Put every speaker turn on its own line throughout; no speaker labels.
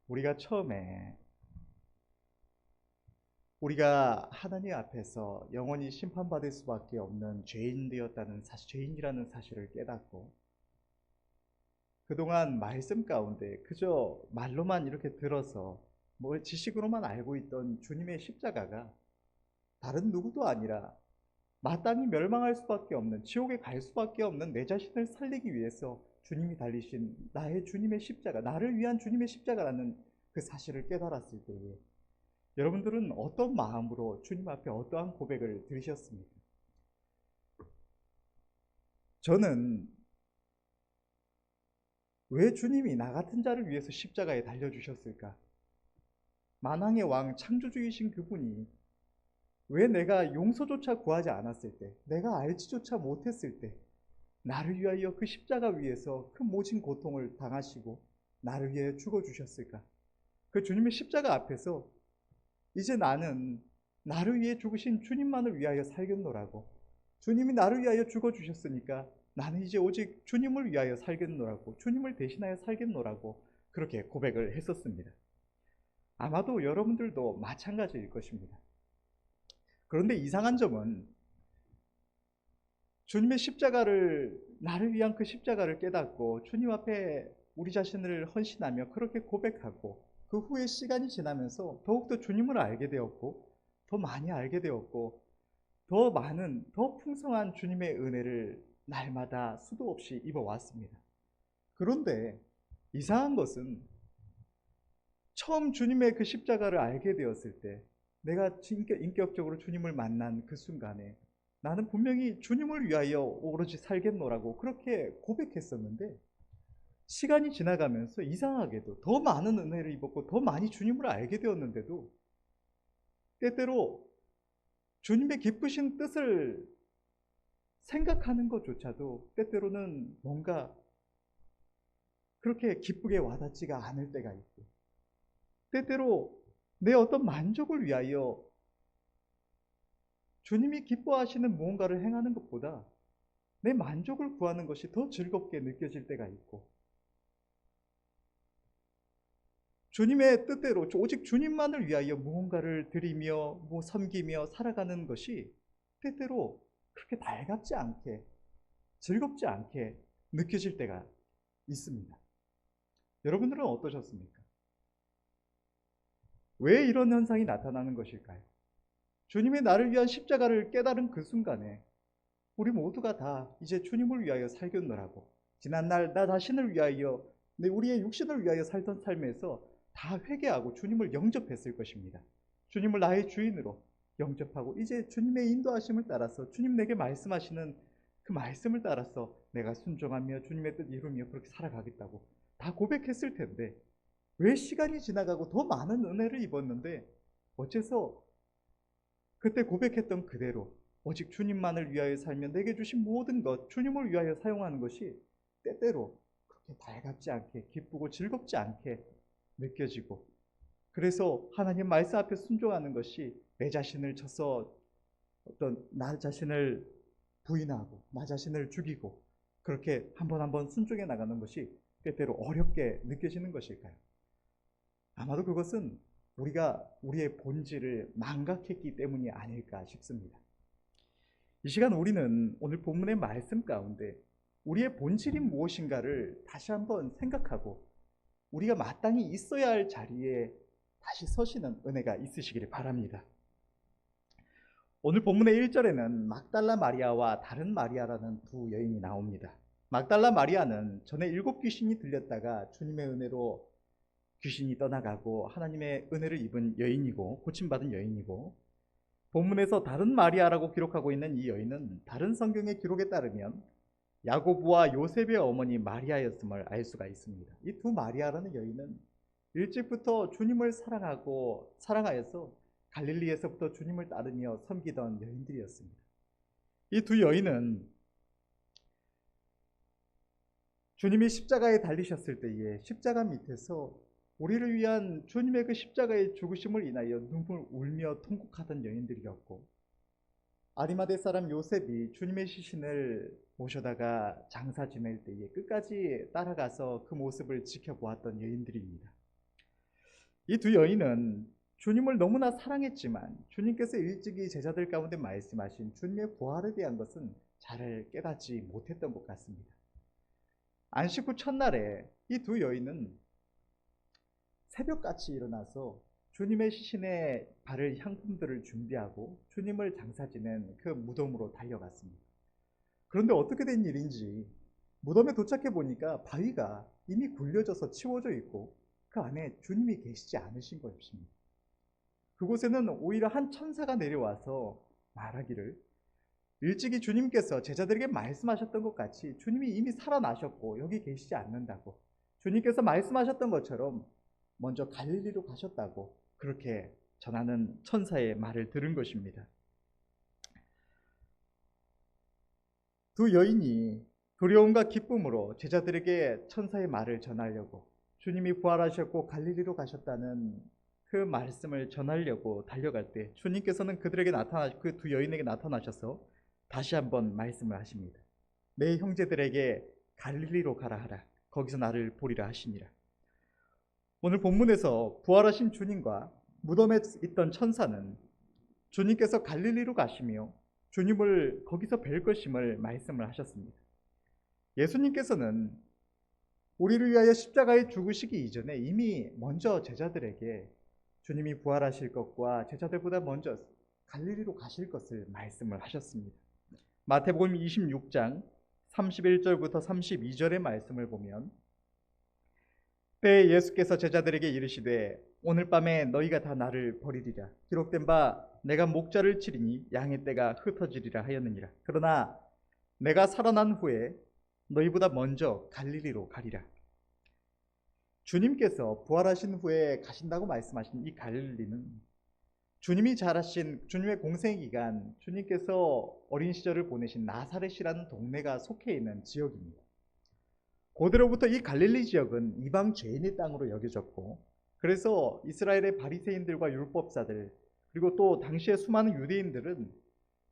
우리가 처음에 우리가 하나님 앞에서 영원히 심판받을 수밖에 없는 죄인되었다는 사실, 죄인이라는 사실을 깨닫고 그동안 말씀 가운데 그저 말로만 이렇게 들어서 뭐 지식으로만 알고 있던 주님의 십자가가 다른 누구도 아니라 마땅히 멸망할 수밖에 없는, 지옥에 갈 수밖에 없는 내 자신을 살리기 위해서 주님이 달리신 나의 주님의 십자가, 나를 위한 주님의 십자가라는 그 사실을 깨달았을 때에 여러분들은 어떤 마음으로 주님 앞에 어떠한 고백을 드리셨습니까? 저는 왜 주님이 나 같은 자를 위해서 십자가에 달려주셨을까? 만왕의 왕 창조주이신 그분이 왜 내가 용서조차 구하지 않았을 때, 내가 알지조차 못했을 때 나를 위하여 그 십자가 위에서 그 모진 고통을 당하시고 나를 위해 죽어주셨을까? 그 주님의 십자가 앞에서 이제 나는 나를 위해 죽으신 주님만을 위하여 살겠노라고, 주님이 나를 위하여 죽어주셨으니까 나는 이제 오직 주님을 위하여 살겠노라고, 주님을 대신하여 살겠노라고 그렇게 고백을 했었습니다. 아마도 여러분들도 마찬가지일 것입니다. 그런데 이상한 점은 주님의 십자가를, 나를 위한 그 십자가를 깨닫고 주님 앞에 우리 자신을 헌신하며 그렇게 고백하고 그 후에 시간이 지나면서 더욱더 주님을 알게 되었고 더 많이 알게 되었고 더 많은, 더 풍성한 주님의 은혜를 날마다 수도 없이 입어왔습니다. 그런데 이상한 것은 처음 주님의 그 십자가를 알게 되었을 때, 내가 인격적으로 주님을 만난 그 순간에 나는 분명히 주님을 위하여 오로지 살겠노라고 그렇게 고백했었는데, 시간이 지나가면서 이상하게도 더 많은 은혜를 입었고 더 많이 주님을 알게 되었는데도 때때로 주님의 기쁘신 뜻을 생각하는 것조차도 때때로는 뭔가 그렇게 기쁘게 와닿지가 않을 때가 있고, 때때로 내 어떤 만족을 위하여 주님이 기뻐하시는 무언가를 행하는 것보다 내 만족을 구하는 것이 더 즐겁게 느껴질 때가 있고, 주님의 뜻대로 오직 주님만을 위하여 무언가를 드리며 섬기며 살아가는 것이 때때로 그렇게 달갑지 않게, 즐겁지 않게 느껴질 때가 있습니다. 여러분들은 어떠셨습니까? 왜 이런 현상이 나타나는 것일까요? 주님의 나를 위한 십자가를 깨달은 그 순간에 우리 모두가 다 이제 주님을 위하여 살겠노라고, 지난날 나 자신을 위하여, 우리의 육신을 위하여 살던 삶에서 다 회개하고 주님을 영접했을 것입니다. 주님을 나의 주인으로 영접하고 이제 주님의 인도하심을 따라서 주님 내게 말씀하시는 그 말씀을 따라서 내가 순종하며 주님의 뜻 이루며 그렇게 살아가겠다고 다 고백했을 텐데, 왜 시간이 지나가고 더 많은 은혜를 입었는데 어째서 그때 고백했던 그대로 오직 주님만을 위하여 살며 내게 주신 모든 것 주님을 위하여 사용하는 것이 때때로 그렇게 달갑지 않게, 기쁘고 즐겁지 않게 느껴지고, 그래서 하나님 말씀 앞에 순종하는 것이 내 자신을 쳐서 어떤 나 자신을 부인하고 나 자신을 죽이고 그렇게 한 번 한 번 순종해 나가는 것이 때때로 어렵게 느껴지는 것일까요? 아마도 그것은 우리가 우리의 본질을 망각했기 때문이 아닐까 싶습니다. 이 시간 우리는 오늘 본문의 말씀 가운데 우리의 본질이 무엇인가를 다시 한번 생각하고 우리가 마땅히 있어야 할 자리에 다시 서시는 은혜가 있으시기를 바랍니다. 오늘 본문의 1절에는 막달라 마리아와 다른 마리아라는 두 여인이 나옵니다. 막달라 마리아는 전에 7귀신이 들렸다가 주님의 은혜로 귀신이 떠나가고 하나님의 은혜를 입은 여인이고 고침받은 여인이고, 본문에서 다른 마리아라고 기록하고 있는 이 여인은 다른 성경의 기록에 따르면 야고보와 요셉의 어머니 마리아였음을 알 수가 있습니다. 이 두 마리아라는 여인은 일찍부터 주님을 사랑하여서 갈릴리에서부터 주님을 따르며 섬기던 여인들이었습니다. 이 두 여인은 주님이 십자가에 달리셨을 때에 십자가 밑에서 우리를 위한 주님의 그 십자가의 죽으심을 인하여 눈물 울며 통곡하던 여인들이었고, 아리마대 사람 요셉이 주님의 시신을 모셔다가 장사 지낼 때에 끝까지 따라가서 그 모습을 지켜보았던 여인들입니다. 이 두 여인은 주님을 너무나 사랑했지만 주님께서 일찍이 제자들 가운데 말씀하신 주님의 부활에 대한 것은 잘 깨닫지 못했던 것 같습니다. 안식 후 첫날에 이 두 여인은 새벽같이 일어나서 주님의 시신에 바를 향품들을 준비하고 주님을 장사 지낸 그 무덤으로 달려갔습니다. 그런데 어떻게 된 일인지 무덤에 도착해 보니까 바위가 이미 굴려져서 치워져 있고 그 안에 주님이 계시지 않으신 것입니다. 그곳에는 오히려 한 천사가 내려와서 말하기를 일찍이 주님께서 제자들에게 말씀하셨던 것 같이 주님이 이미 살아나셨고 여기 계시지 않는다고, 주님께서 말씀하셨던 것처럼 먼저 갈릴리로 가셨다고 그렇게 전하는 천사의 말을 들은 것입니다. 두 여인이 두려움과 기쁨으로 제자들에게 천사의 말을 전하려고, 주님이 부활하셨고 갈릴리로 가셨다는 그 말씀을 전하려고 달려갈 때 주님께서는 그들에게 그 두 여인에게 나타나셔서 다시 한번 말씀을 하십니다. 내 형제들에게 갈릴리로 가라 하라. 거기서 나를 보리라 하시니라. 오늘 본문에서 부활하신 주님과 무덤에 있던 천사는 주님께서 갈릴리로 가시며 주님을 거기서 뵐 것임을 말씀을 하셨습니다. 예수님께서는 우리를 위하여 십자가에 죽으시기 이전에 이미 먼저 제자들에게 주님이 부활하실 것과 제자들보다 먼저 갈릴리로 가실 것을 말씀을 하셨습니다. 마태복음 26장 31절부터 32절의 말씀을 보면, 때에 예수께서 제자들에게 이르시되 오늘 밤에 너희가 다 나를 버리리라. 기록된 바 내가 목자를 치리니 양의 떼가 흩어지리라 하였느니라. 그러나 내가 살아난 후에 너희보다 먼저 갈릴리로 가리라. 주님께서 부활하신 후에 가신다고 말씀하신 이 갈릴리는 주님이 자라신 주님의 공생 기간, 주님께서 어린 시절을 보내신 나사렛이라는 동네가 속해 있는 지역입니다. 고대로부터 이 갈릴리 지역은 이방 죄인의 땅으로 여겨졌고, 그래서 이스라엘의 바리새인들과 율법사들 그리고 또 당시의 수많은 유대인들은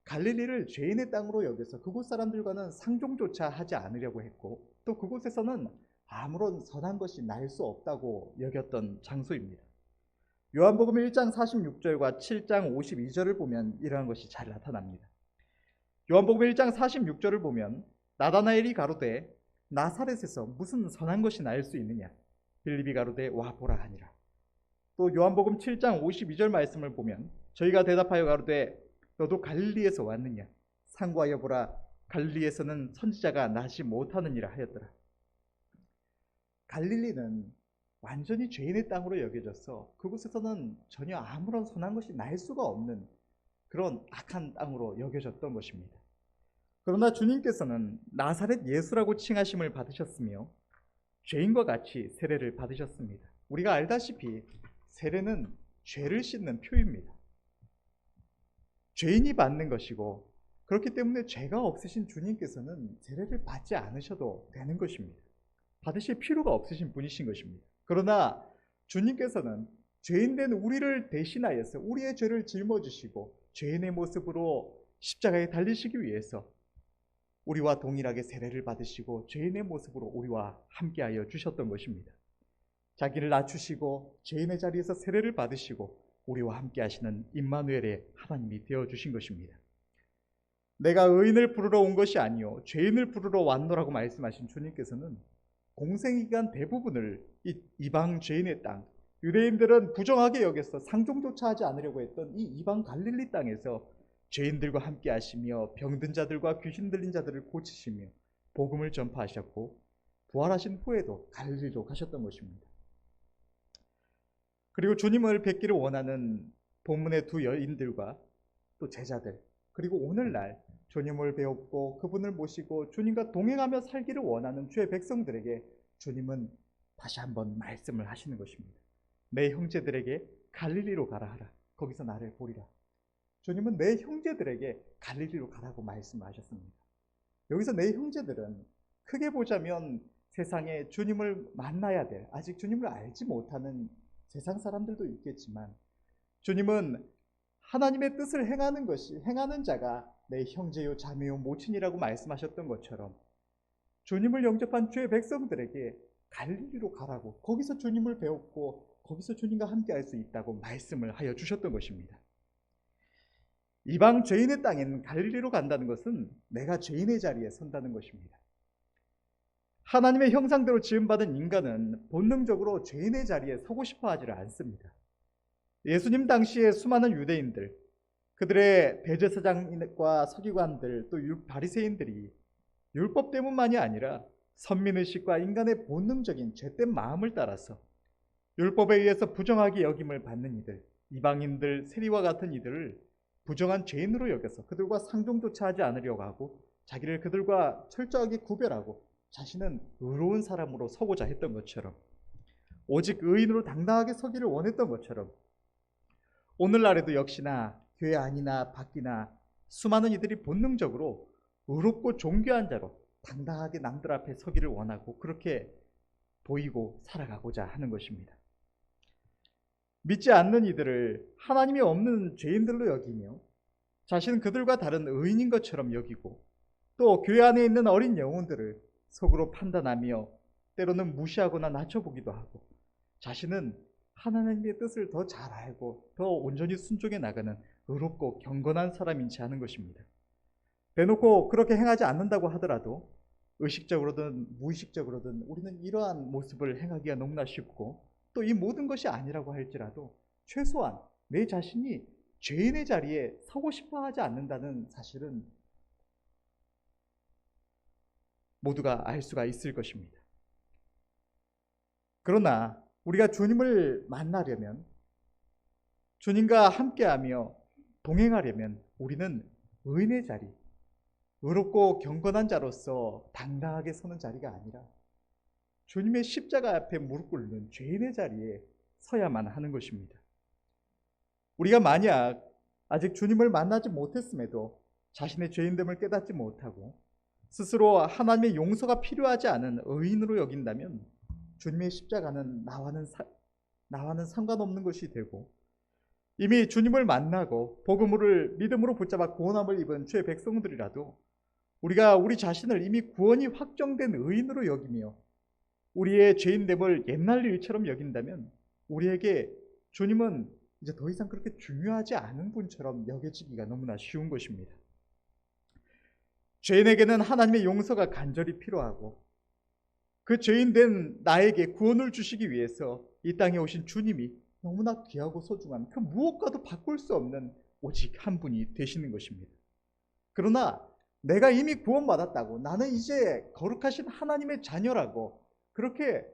갈릴리를 죄인의 땅으로 여겨서 그곳 사람들과는 상종조차 하지 않으려고 했고, 또 그곳에서는 아무런 선한 것이 날 수 없다고 여겼던 장소입니다. 요한복음 1장 46절과 7장 52절을 보면 이러한 것이 잘 나타납니다. 요한복음 1장 46절을 보면 나다나엘이 가로되 나사렛에서 무슨 선한 것이 날 수 있느냐, 빌립이 가로되 와 보라 하니라. 또 요한복음 7장 52절 말씀을 보면 저희가 대답하여 가로되 너도 갈릴리에서 왔느냐, 상고하여 보라 갈릴리에서는 선지자가 나지 못하느니라 하였더라. 갈릴리는 완전히 죄인의 땅으로 여겨져서 그곳에서는 전혀 아무런 선한 것이 날 수가 없는 그런 악한 땅으로 여겨졌던 것입니다. 그러나 주님께서는 나사렛 예수라고 칭하심을 받으셨으며 죄인과 같이 세례를 받으셨습니다. 우리가 알다시피 세례는 죄를 씻는 표입니다. 죄인이 받는 것이고, 그렇기 때문에 죄가 없으신 주님께서는 세례를 받지 않으셔도 되는 것입니다. 받으실 필요가 없으신 분이신 것입니다. 그러나 주님께서는 죄인된 우리를 대신하여서 우리의 죄를 짊어지시고 죄인의 모습으로 십자가에 달리시기 위해서 우리와 동일하게 세례를 받으시고 죄인의 모습으로 우리와 함께하여 주셨던 것입니다. 자기를 낮추시고 죄인의 자리에서 세례를 받으시고 우리와 함께하시는 임마누엘의 하나님이 되어주신 것입니다. 내가 의인을 부르러 온 것이 아니요 죄인을 부르러 왔노라고 말씀하신 주님께서는 공생기간 대부분을 이 이방 죄인의 땅, 유대인들은 부정하게 여겨서 상종조차 하지 않으려고 했던 이 이방 갈릴리 땅에서 죄인들과 함께 하시며 병든 자들과 귀신 들린 자들을 고치시며 복음을 전파하셨고, 부활하신 후에도 갈릴리로 가셨던 것입니다. 그리고 주님을 뵙기를 원하는 본문의 두 여인들과 또 제자들, 그리고 오늘날 주님을 배웠고 그분을 모시고 주님과 동행하며 살기를 원하는 주의 백성들에게 주님은 다시 한번 말씀을 하시는 것입니다. 내 형제들에게 갈릴리로 가라 하라. 거기서 나를 보리라. 주님은 내 형제들에게 갈릴리로 가라고 말씀하셨습니다. 여기서 내 형제들은 크게 보자면 세상에 주님을 만나야 될, 아직 주님을 알지 못하는 세상 사람들도 있겠지만, 주님은 하나님의 뜻을 행하는 자가 내 형제요 자매요 모친이라고 말씀하셨던 것처럼 주님을 영접한 주의 백성들에게 갈릴리로 가라고, 거기서 주님을 배웠고 거기서 주님과 함께 할 수 있다고 말씀을 하여 주셨던 것입니다. 이방 죄인의 땅인 갈릴리로 간다는 것은 내가 죄인의 자리에 선다는 것입니다. 하나님의 형상대로 지음받은 인간은 본능적으로 죄인의 자리에 서고 싶어 하지를 않습니다. 예수님 당시에 수많은 유대인들, 그들의 대제사장과 서기관들, 또 바리새인들이 율법 때문만이 아니라 선민의식과 인간의 본능적인 죄된 마음을 따라서 율법에 의해서 부정하게 여김을 받는 이들, 이방인들, 세리와 같은 이들을 부정한 죄인으로 여겨서 그들과 상종조차 하지 않으려고 하고 자기를 그들과 철저하게 구별하고 자신은 의로운 사람으로 서고자 했던 것처럼, 오직 의인으로 당당하게 서기를 원했던 것처럼, 오늘날에도 역시나 교회 안이나 밖이나 수많은 이들이 본능적으로 의롭고 존귀한 자로 당당하게 남들 앞에 서기를 원하고 그렇게 보이고 살아가고자 하는 것입니다. 믿지 않는 이들을 하나님이 없는 죄인들로 여기며 자신은 그들과 다른 의인인 것처럼 여기고, 또 교회 안에 있는 어린 영혼들을 속으로 판단하며 때로는 무시하거나 낮춰보기도 하고, 자신은 하나님의 뜻을 더 잘 알고 더 온전히 순종해 나가는 의롭고 경건한 사람인지 하는 것입니다. 대놓고 그렇게 행하지 않는다고 하더라도 의식적으로든 무의식적으로든 우리는 이러한 모습을 행하기가 너무나 쉽고, 또 이 모든 것이 아니라고 할지라도 최소한 내 자신이 죄인의 자리에 서고 싶어 하지 않는다는 사실은 모두가 알 수가 있을 것입니다. 그러나 우리가 주님을 만나려면, 주님과 함께하며 동행하려면 우리는 의인의 자리, 의롭고 경건한 자로서 당당하게 서는 자리가 아니라 주님의 십자가 앞에 무릎 꿇는 죄인의 자리에 서야만 하는 것입니다. 우리가 만약 아직 주님을 만나지 못했음에도 자신의 죄인됨을 깨닫지 못하고 스스로 하나님의 용서가 필요하지 않은 의인으로 여긴다면 주님의 십자가는 나와는 상관없는 것이 되고, 이미 주님을 만나고 복음을 믿음으로 붙잡아 구원함을 입은 주의 백성들이라도 우리가 우리 자신을 이미 구원이 확정된 의인으로 여기며 우리의 죄인됨을 옛날 일처럼 여긴다면 우리에게 주님은 이제 더 이상 그렇게 중요하지 않은 분처럼 여겨지기가 너무나 쉬운 것입니다. 죄인에게는 하나님의 용서가 간절히 필요하고, 그 죄인된 나에게 구원을 주시기 위해서 이 땅에 오신 주님이 너무나 귀하고 소중한 그 무엇과도 바꿀 수 없는 오직 한 분이 되시는 것입니다. 그러나 내가 이미 구원받았다고, 나는 이제 거룩하신 하나님의 자녀라고 그렇게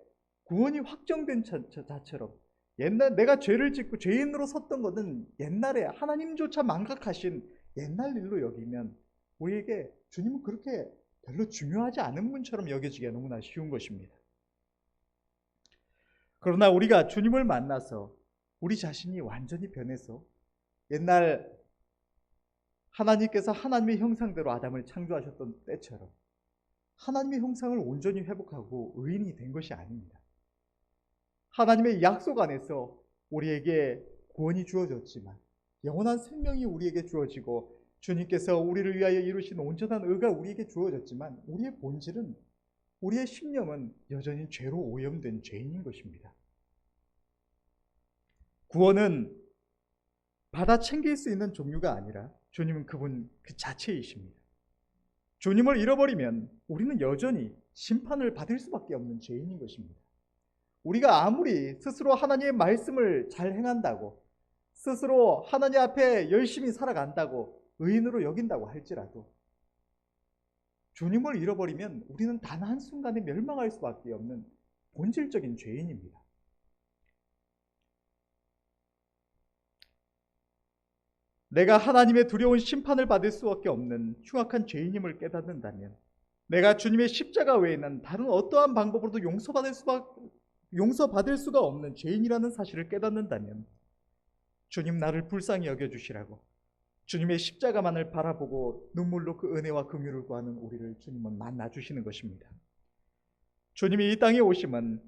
구원이 확정된 자처럼 옛날 내가 죄를 짓고 죄인으로 섰던 것은 옛날에 하나님조차 망각하신 옛날 일로 여기면 우리에게 주님은 그렇게 별로 중요하지 않은 분처럼 여겨지기가 너무나 쉬운 것입니다. 그러나 우리가 주님을 만나서 우리 자신이 완전히 변해서 옛날 하나님께서 하나님의 형상대로 아담을 창조하셨던 때처럼 하나님의 형상을 온전히 회복하고 의인이 된 것이 아닙니다. 하나님의 약속 안에서 우리에게 구원이 주어졌지만, 영원한 생명이 우리에게 주어지고 주님께서 우리를 위하여 이루신 온전한 의가 우리에게 주어졌지만 우리의 본질은, 우리의 심령은 여전히 죄로 오염된 죄인인 것입니다. 구원은 받아 챙길 수 있는 종류가 아니라 주님은 그분 그 자체이십니다. 주님을 잃어버리면 우리는 여전히 심판을 받을 수밖에 없는 죄인인 것입니다. 우리가 아무리 스스로 하나님의 말씀을 잘 행한다고, 스스로 하나님 앞에 열심히 살아간다고 의인으로 여긴다고 할지라도 주님을 잃어버리면 우리는 단 한순간에 멸망할 수밖에 없는 본질적인 죄인입니다. 내가 하나님의 두려운 심판을 받을 수밖에 없는 흉악한 죄인임을 깨닫는다면, 내가 주님의 십자가 외에는 다른 어떠한 방법으로도 용서받을 수가 없는 죄인이라는 사실을 깨닫는다면 주님 나를 불쌍히 여겨주시라고 주님의 십자가만을 바라보고 눈물로 그 은혜와 긍휼을 구하는 우리를 주님은 만나주시는 것입니다. 주님이 이 땅에 오심은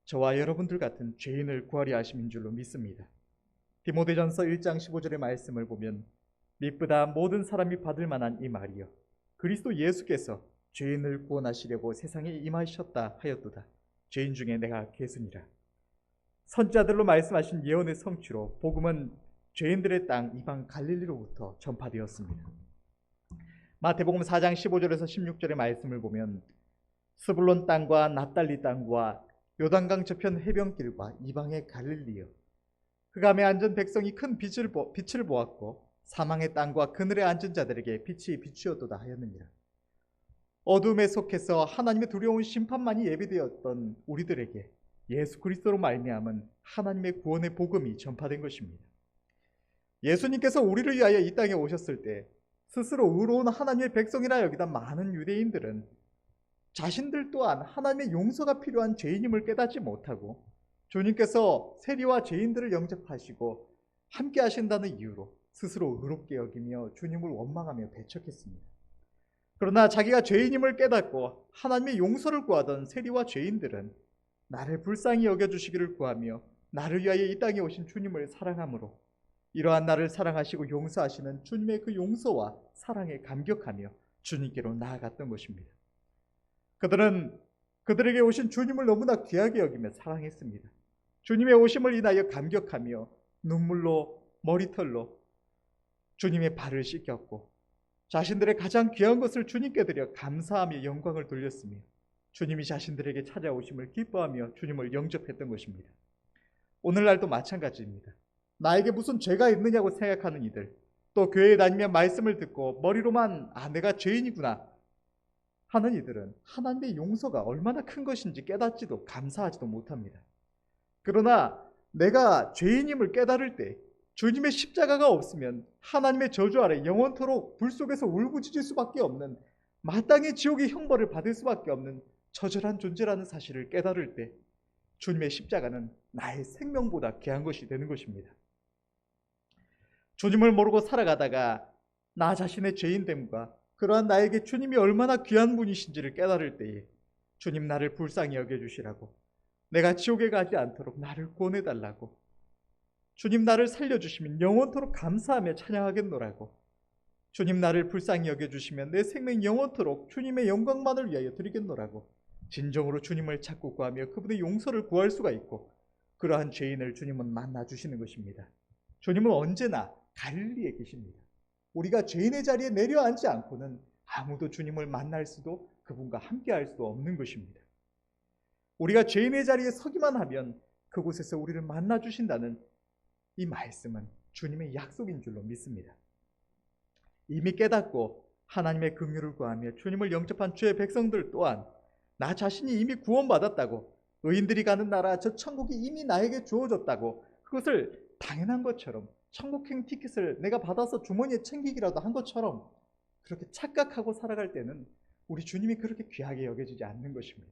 저와 여러분들 같은 죄인을 구하려 하심인 줄로 믿습니다. 디모데전서 1장 15절의 말씀을 보면 미쁘다 모든 사람이 받을 만한 이 말이여 그리스도 예수께서 죄인을 구원하시려고 세상에 임하셨다 하였도다. 죄인 중에 내가 개순이라. 선지자들로 말씀하신 예언의 성취로 복음은 죄인들의 땅 이방 갈릴리로부터 전파되었습니다. 마태복음 4장 15절에서 16절의 말씀을 보면 스불론 땅과 납달리 땅과 요단강 저편 해변길과 이방의 갈릴리여, 흑암에 앉은 백성이 큰 빛을 보았고 사망의 땅과 그늘에 앉은 자들에게 빛이 비추었도다 하였느니라. 어둠에 속해서 하나님의 두려운 심판만이 예비되었던 우리들에게 예수 그리스도로 말미암은 하나님의 구원의 복음이 전파된 것입니다. 예수님께서 우리를 위하여 이 땅에 오셨을 때 스스로 의로운 하나님의 백성이라 여기다 많은 유대인들은 자신들 또한 하나님의 용서가 필요한 죄인임을 깨닫지 못하고 주님께서 세리와 죄인들을 영접하시고 함께 하신다는 이유로 스스로 의롭게 여기며 주님을 원망하며 배척했습니다. 그러나 자기가 죄인임을 깨닫고 하나님의 용서를 구하던 세리와 죄인들은 나를 불쌍히 여겨주시기를 구하며 나를 위하여 이 땅에 오신 주님을 사랑함으로 이러한 나를 사랑하시고 용서하시는 주님의 그 용서와 사랑에 감격하며 주님께로 나아갔던 것입니다. 그들은 그들에게 오신 주님을 너무나 귀하게 여기며 사랑했습니다. 주님의 오심을 인하여 감격하며 눈물로 머리털로 주님의 발을 씻겼고 자신들의 가장 귀한 것을 주님께 드려 감사하며 영광을 돌렸으며 주님이 자신들에게 찾아오심을 기뻐하며 주님을 영접했던 것입니다. 오늘날도 마찬가지입니다. 나에게 무슨 죄가 있느냐고 생각하는 이들, 또 교회에 다니며 말씀을 듣고 머리로만 내가 죄인이구나 하는 이들은 하나님의 용서가 얼마나 큰 것인지 깨닫지도 감사하지도 못합니다. 그러나 내가 죄인임을 깨달을 때 주님의 십자가가 없으면 하나님의 저주 아래 영원토록 불 속에서 울부짖을 수밖에 없는 마땅히 지옥의 형벌을 받을 수밖에 없는 처절한 존재라는 사실을 깨달을 때 주님의 십자가는 나의 생명보다 귀한 것이 되는 것입니다. 주님을 모르고 살아가다가 나 자신의 죄인됨과 그러한 나에게 주님이 얼마나 귀한 분이신지를 깨달을 때에 주님 나를 불쌍히 여겨주시라고, 내가 지옥에 가지 않도록 나를 구원해달라고, 주님 나를 살려주시면 영원토록 감사하며 찬양하겠노라고, 주님 나를 불쌍히 여겨주시면 내 생명 영원토록 주님의 영광만을 위하여 드리겠노라고 진정으로 주님을 찾고 구하며 그분의 용서를 구할 수가 있고, 그러한 죄인을 주님은 만나주시는 것입니다. 주님은 언제나 갈릴리에 계십니다. 우리가 죄인의 자리에 내려앉지 않고는 아무도 주님을 만날 수도 그분과 함께할 수도 없는 것입니다. 우리가 죄인의 자리에 서기만 하면 그곳에서 우리를 만나주신다는 이 말씀은 주님의 약속인 줄로 믿습니다. 이미 깨닫고 하나님의 긍휼을 구하며 주님을 영접한 주의 백성들 또한 나 자신이 이미 구원받았다고, 의인들이 가는 나라 저 천국이 이미 나에게 주어졌다고, 그것을 당연한 것처럼 천국행 티켓을 내가 받아서 주머니에 챙기기라도 한 것처럼 그렇게 착각하고 살아갈 때는 우리 주님이 그렇게 귀하게 여겨지지 않는 것입니다.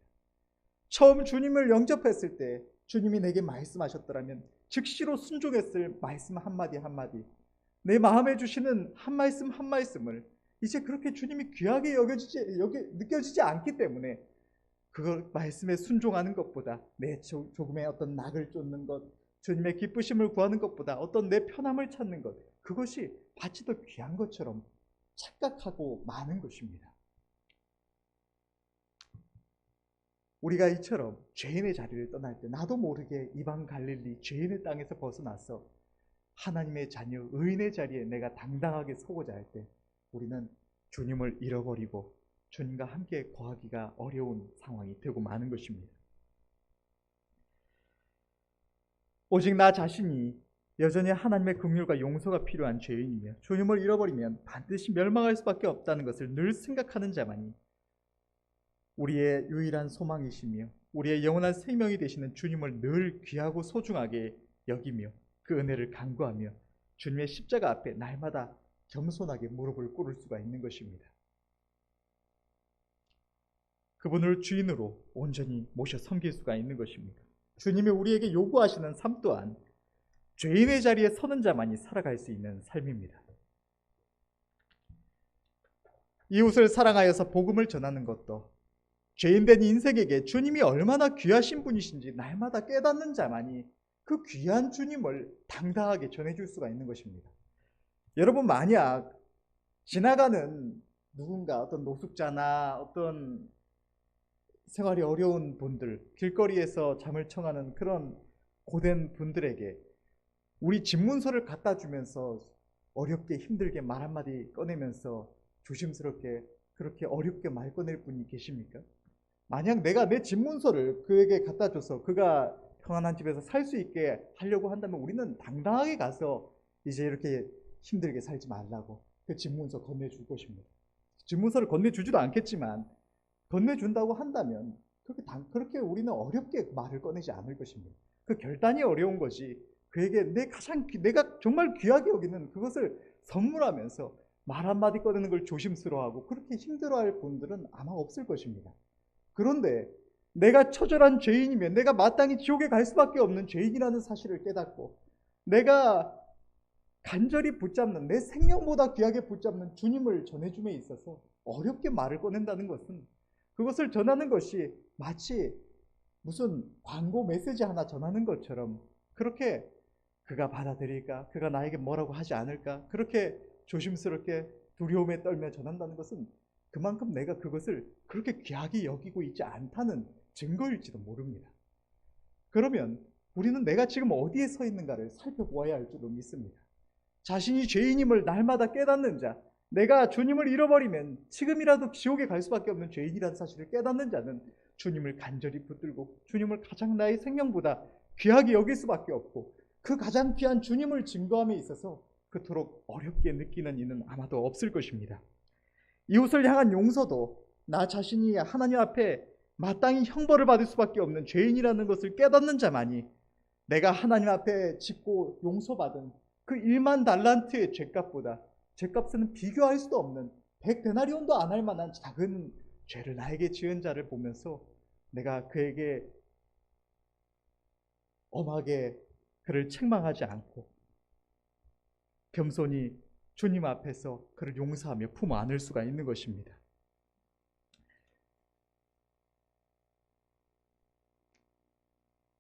처음 주님을 영접했을 때 주님이 내게 말씀하셨더라면 즉시로 순종했을 말씀 한마디 한마디, 내 마음에 주시는 한 말씀 한 말씀을 이제 그렇게 주님이 귀하게 느껴지지 않기 때문에 그걸 말씀에 순종하는 것보다 내 조금의 어떤 낙을 쫓는 것, 주님의 기쁘심을 구하는 것보다 어떤 내 편함을 찾는 것, 그것이 마치 더 귀한 것처럼 착각하고 마는 것입니다. 우리가 이처럼 죄인의 자리를 떠날 때 나도 모르게 이방 갈릴리 죄인의 땅에서 벗어나서 하나님의 자녀, 의인의 자리에 내가 당당하게 서고자 할 때 우리는 주님을 잃어버리고 주님과 함께 거하기가 어려운 상황이 되고 마는 것입니다. 오직 나 자신이 여전히 하나님의 긍휼과 용서가 필요한 죄인이며 주님을 잃어버리면 반드시 멸망할 수밖에 없다는 것을 늘 생각하는 자만이 우리의 유일한 소망이시며 우리의 영원한 생명이 되시는 주님을 늘 귀하고 소중하게 여기며 그 은혜를 간구하며 주님의 십자가 앞에 날마다 겸손하게 무릎을 꿇을 수가 있는 것입니다. 그분을 주인으로 온전히 모셔 섬길 수가 있는 것입니다. 주님이 우리에게 요구하시는 삶 또한 죄인의 자리에 서는 자만이 살아갈 수 있는 삶입니다. 이웃을 사랑하여서 복음을 전하는 것도 죄인된 인생에게 주님이 얼마나 귀하신 분이신지 날마다 깨닫는 자만이 그 귀한 주님을 당당하게 전해줄 수가 있는 것입니다. 여러분, 만약 지나가는 누군가, 어떤 노숙자나 어떤 생활이 어려운 분들, 길거리에서 잠을 청하는 그런 고된 분들에게 우리 집문서를 갖다 주면서 어렵게 힘들게 말 한마디 꺼내면서 조심스럽게 그렇게 어렵게 말 꺼낼 분이 계십니까? 만약 내가 내 집문서를 그에게 갖다 줘서 그가 평안한 집에서 살 수 있게 하려고 한다면 우리는 당당하게 가서 이제 이렇게 힘들게 살지 말라고 그 집문서 건네줄 것입니다. 집문서를 건네주지도 않겠지만 건네준다고 한다면 그렇게 우리는 어렵게 말을 꺼내지 않을 것입니다. 그 결단이 어려운 것이 그에게 내가 정말 귀하게 여기는 그것을 선물하면서 말 한마디 꺼내는 걸 조심스러워하고 그렇게 힘들어할 분들은 아마 없을 것입니다. 그런데 내가 처절한 죄인이면 내가 마땅히 지옥에 갈 수밖에 없는 죄인이라는 사실을 깨닫고 내가 간절히 붙잡는 내 생명보다 귀하게 붙잡는 주님을 전해줌에 있어서 어렵게 말을 꺼낸다는 것은 그것을 전하는 것이 마치 무슨 광고 메시지 하나 전하는 것처럼 그렇게 그가 받아들일까? 그가 나에게 뭐라고 하지 않을까? 그렇게 조심스럽게 두려움에 떨며 전한다는 것은 그만큼 내가 그것을 그렇게 귀하게 여기고 있지 않다는 증거일지도 모릅니다. 그러면 우리는 내가 지금 어디에 서 있는가를 살펴보아야 할 줄로 믿습니다. 자신이 죄인임을 날마다 깨닫는 자, 내가 주님을 잃어버리면 지금이라도 지옥에 갈 수밖에 없는 죄인이라는 사실을 깨닫는 자는 주님을 간절히 붙들고 주님을 가장 나의 생명보다 귀하게 여길 수밖에 없고 그 가장 귀한 주님을 증거함에 있어서 그토록 어렵게 느끼는 이는 아마도 없을 것입니다. 이웃을 향한 용서도 나 자신이 하나님 앞에 마땅히 형벌을 받을 수밖에 없는 죄인이라는 것을 깨닫는 자만이 내가 하나님 앞에 짓고 용서받은 그 1만 달란트의 죄값은 비교할 수도 없는 100데나리온도 안 할 만한 작은 죄를 나에게 지은 자를 보면서 내가 그에게 엄하게 그를 책망하지 않고 겸손히 주님 앞에서 그를 용서하며 품어 안을 수가 있는 것입니다.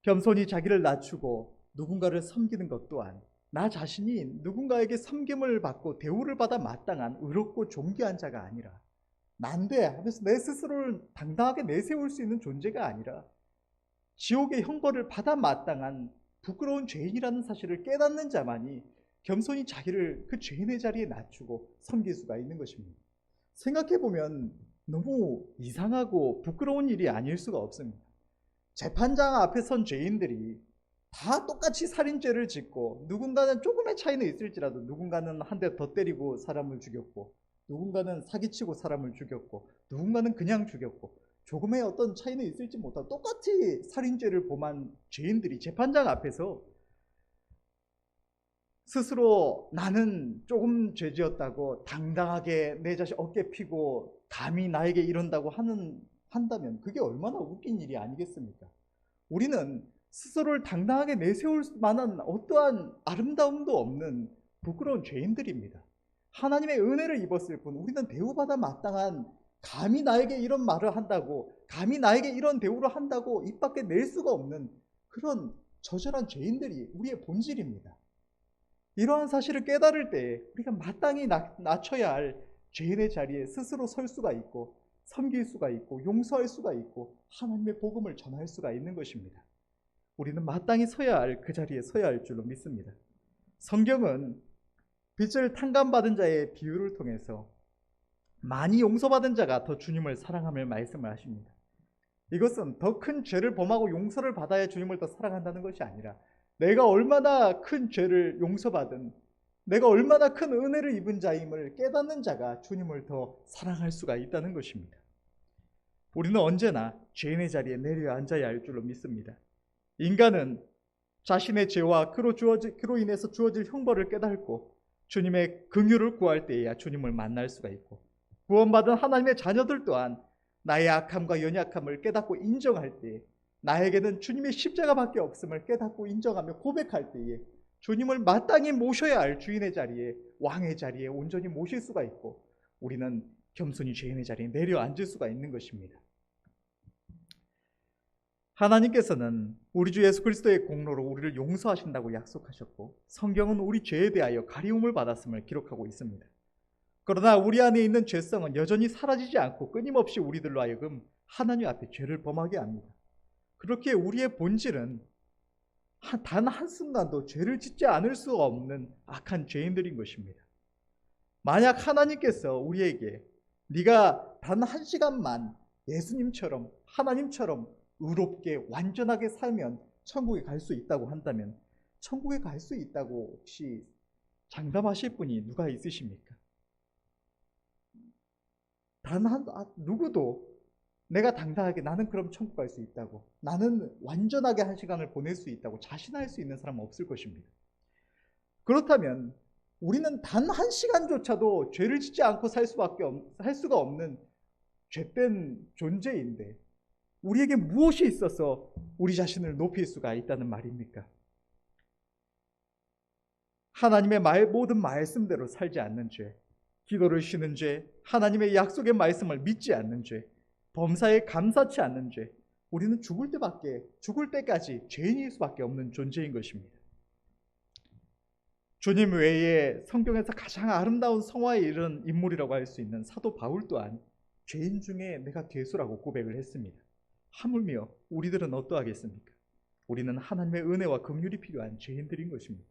겸손히 자기를 낮추고 누군가를 섬기는 것 또한 나 자신이 누군가에게 섬김을 받고 대우를 받아 마땅한 의롭고 존귀한 자가 아니라 난데 하면서 내 스스로를 당당하게 내세울 수 있는 존재가 아니라 지옥의 형벌을 받아 마땅한 부끄러운 죄인이라는 사실을 깨닫는 자만이 겸손히 자기를 그 죄인의 자리에 낮추고 섬길 수가 있는 것입니다. 생각해보면 너무 이상하고 부끄러운 일이 아닐 수가 없습니다. 재판장 앞에 선 죄인들이 다 똑같이 살인죄를 짓고 누군가는 조금의 차이는 있을지라도 누군가는 한 대 더 때리고 사람을 죽였고 누군가는 사기치고 사람을 죽였고 누군가는 그냥 죽였고 조금의 어떤 차이는 있을지 못하고 똑같이 살인죄를 범한 죄인들이 재판장 앞에서 스스로 나는 조금 죄지었다고 당당하게 내 자신 어깨 피고 감히 나에게 이런다고 한다면 그게 얼마나 웃긴 일이 아니겠습니까? 우리는 스스로를 당당하게 내세울 만한 어떠한 아름다움도 없는 부끄러운 죄인들입니다. 하나님의 은혜를 입었을 뿐 우리는 대우받아 마땅한 감히 나에게 이런 말을 한다고 감히 나에게 이런 대우를 한다고 입 밖에 낼 수가 없는 그런 저절한 죄인들이 우리의 본질입니다. 이러한 사실을 깨달을 때 우리가 마땅히 낮춰야 할 죄인의 자리에 스스로 설 수가 있고 섬길 수가 있고 용서할 수가 있고 하나님의 복음을 전할 수가 있는 것입니다. 우리는 마땅히 서야 할 그 자리에 서야 할 줄로 믿습니다. 성경은 빚을 탕감받은 자의 비유를 통해서 많이 용서받은 자가 더 주님을 사랑함을 말씀을 하십니다. 이것은 더 큰 죄를 범하고 용서를 받아야 주님을 더 사랑한다는 것이 아니라 내가 얼마나 큰 죄를 용서받은 내가 얼마나 큰 은혜를 입은 자임을 깨닫는 자가 주님을 더 사랑할 수가 있다는 것입니다. 우리는 언제나 죄인의 자리에 내려 앉아야 할 줄로 믿습니다. 인간은 자신의 죄와 그로 인해서 주어질 형벌을 깨닫고 주님의 긍휼을 구할 때에야 주님을 만날 수가 있고 구원받은 하나님의 자녀들 또한 나의 악함과 연약함을 깨닫고 인정할 때에 나에게는 주님의 십자가밖에 없음을 깨닫고 인정하며 고백할 때에 주님을 마땅히 모셔야 할 주인의 자리에 왕의 자리에 온전히 모실 수가 있고 우리는 겸손히 죄인의 자리에 내려앉을 수가 있는 것입니다. 하나님께서는 우리 주 예수 그리스도의 공로로 우리를 용서하신다고 약속하셨고 성경은 우리 죄에 대하여 가리움을 받았음을 기록하고 있습니다. 그러나 우리 안에 있는 죄성은 여전히 사라지지 않고 끊임없이 우리들로 하여금 하나님 앞에 죄를 범하게 합니다. 그렇게 우리의 본질은 단 한순간도 죄를 짓지 않을 수가 없는 악한 죄인들인 것입니다. 만약 하나님께서 우리에게 네가 단 한 시간만 예수님처럼 하나님처럼 의롭게 완전하게 살면 천국에 갈 수 있다고 한다면 천국에 갈 수 있다고 혹시 장담하실 분이 누가 있으십니까? 누구도 내가 당당하게 나는 그럼 천국 갈 수 있다고, 나는 완전하게 한 시간을 보낼 수 있다고 자신할 수 있는 사람은 없을 것입니다. 그렇다면 우리는 단 한 시간조차도 죄를 짓지 않고 살 수가 없는 죄된 존재인데 우리에게 무엇이 있어서 우리 자신을 높일 수가 있다는 말입니까? 하나님의 모든 말씀대로 살지 않는 죄, 기도를 쉬는 죄, 하나님의 약속의 말씀을 믿지 않는 죄, 범사에 감사치 않는 죄, 우리는 죽을 때까지 죄인일 수밖에 없는 존재인 것입니다. 주님 외에 성경에서 가장 아름다운 성화에 이른 인물이라고 할 수 있는 사도 바울 또한 죄인 중에 내가 괴수라고 고백을 했습니다. 하물며 우리들은 어떠하겠습니까? 우리는 하나님의 은혜와 긍휼이 필요한 죄인들인 것입니다.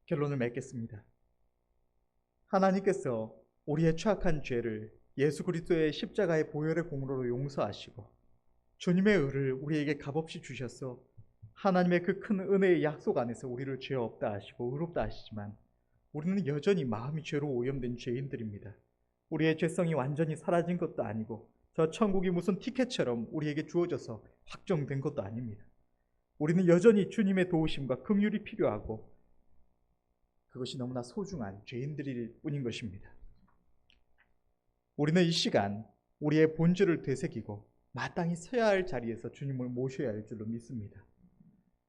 결론을 맺겠습니다. 하나님께서 우리의 취약한 죄를 예수 그리스도의 십자가의 보혈의 공로로 용서하시고 주님의 의를 우리에게 값없이 주셔서 하나님의 그 큰 은혜의 약속 안에서 우리를 죄 없다 하시고 의롭다 하시지만 우리는 여전히 마음이 죄로 오염된 죄인들입니다. 우리의 죄성이 완전히 사라진 것도 아니고 저 천국이 무슨 티켓처럼 우리에게 주어져서 확정된 것도 아닙니다. 우리는 여전히 주님의 도우심과 긍휼이 필요하고 그것이 너무나 소중한 죄인들일 뿐인 것입니다. 우리는 이 시간 우리의 본질을 되새기고 마땅히 서야 할 자리에서 주님을 모셔야 할 줄로 믿습니다.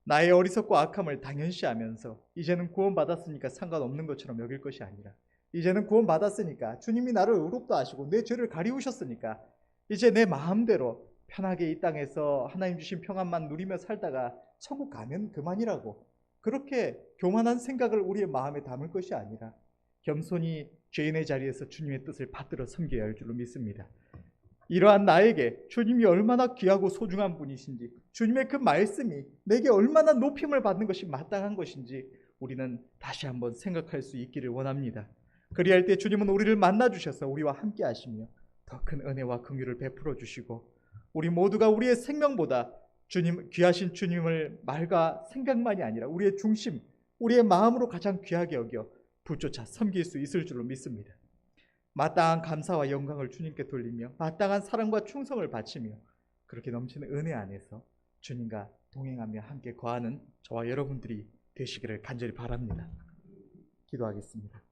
나의 어리석고 악함을 당연시하면서 이제는 구원받았으니까 상관없는 것처럼 여길 것이 아니라 이제는 구원받았으니까 주님이 나를 의롭다 하시고 내 죄를 가리우셨으니까 이제 내 마음대로 편하게 이 땅에서 하나님 주신 평안만 누리며 살다가 천국 가면 그만이라고 그렇게 교만한 생각을 우리의 마음에 담을 것이 아니라 겸손히 죄인의 자리에서 주님의 뜻을 받들어 섬겨야 할 줄로 믿습니다. 이러한 나에게 주님이 얼마나 귀하고 소중한 분이신지 주님의 그 말씀이 내게 얼마나 높임을 받는 것이 마땅한 것인지 우리는 다시 한번 생각할 수 있기를 원합니다. 그리할 때 주님은 우리를 만나주셔서 우리와 함께 하시며 더 큰 은혜와 긍휼을 베풀어 주시고 우리 모두가 우리의 생명보다 주님, 귀하신 주님을 말과 생각만이 아니라 우리의 중심, 우리의 마음으로 가장 귀하게 여겨 붙조차 섬길 수 있을 줄로 믿습니다. 마땅한 감사와 영광을 주님께 돌리며 마땅한 사랑과 충성을 바치며 그렇게 넘치는 은혜 안에서 주님과 동행하며 함께 거하는 저와 여러분들이 되시기를 간절히 바랍니다. 기도하겠습니다.